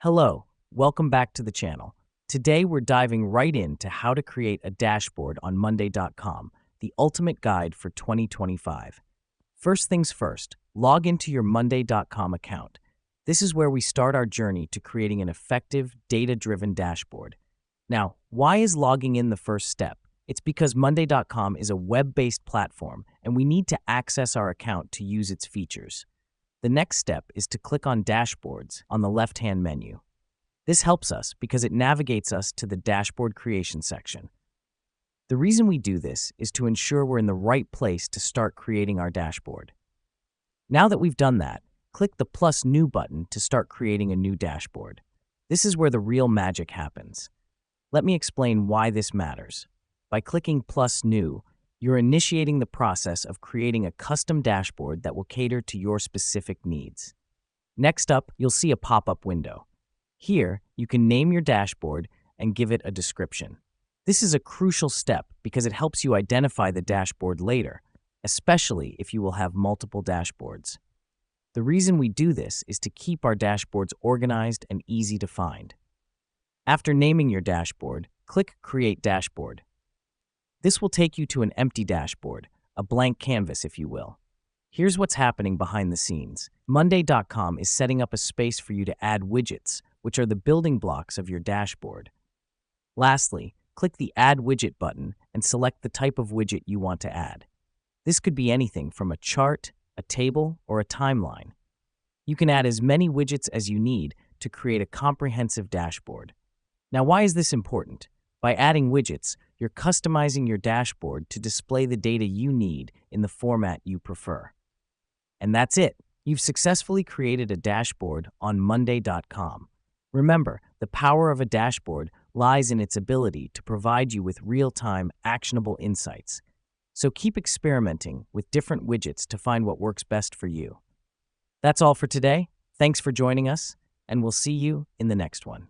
Hello, welcome back to the channel. Today we're diving right into how to create a dashboard on Monday.com, the ultimate guide for 2025. First things first, log into your Monday.com account. This is where we start our journey to creating an effective, data-driven dashboard. Now, why is logging in the first step? It's because Monday.com is a web-based platform and we need to access our account to use its features. The next step is to click on Dashboards on the left-hand menu. This helps us because it navigates us to the dashboard creation section. The reason we do this is to ensure we're in the right place to start creating our dashboard. Now that we've done that, click the plus new button to start creating a new dashboard. This is where the real magic happens. Let me explain why this matters. By clicking plus new, you're initiating the process of creating a custom dashboard that will cater to your specific needs. Next up, you'll see a pop-up window. Here, you can name your dashboard and give it a description. This is a crucial step because it helps you identify the dashboard later, especially if you will have multiple dashboards. The reason we do this is to keep our dashboards organized and easy to find. After naming your dashboard, click Create Dashboard. This will take you to an empty dashboard, a blank canvas if you will. Here's what's happening behind the scenes. Monday.com is setting up a space for you to add widgets, which are the building blocks of your dashboard. Lastly, click the Add Widget button and select the type of widget you want to add. This could be anything from a chart, a table, or a timeline. You can add as many widgets as you need to create a comprehensive dashboard. Now, why is this important? By adding widgets, you're customizing your dashboard to display the data you need in the format you prefer. And that's it. You've successfully created a dashboard on Monday.com. Remember, the power of a dashboard lies in its ability to provide you with real-time, actionable insights. So keep experimenting with different widgets to find what works best for you. That's all for today. Thanks for joining us, and we'll see you in the next one.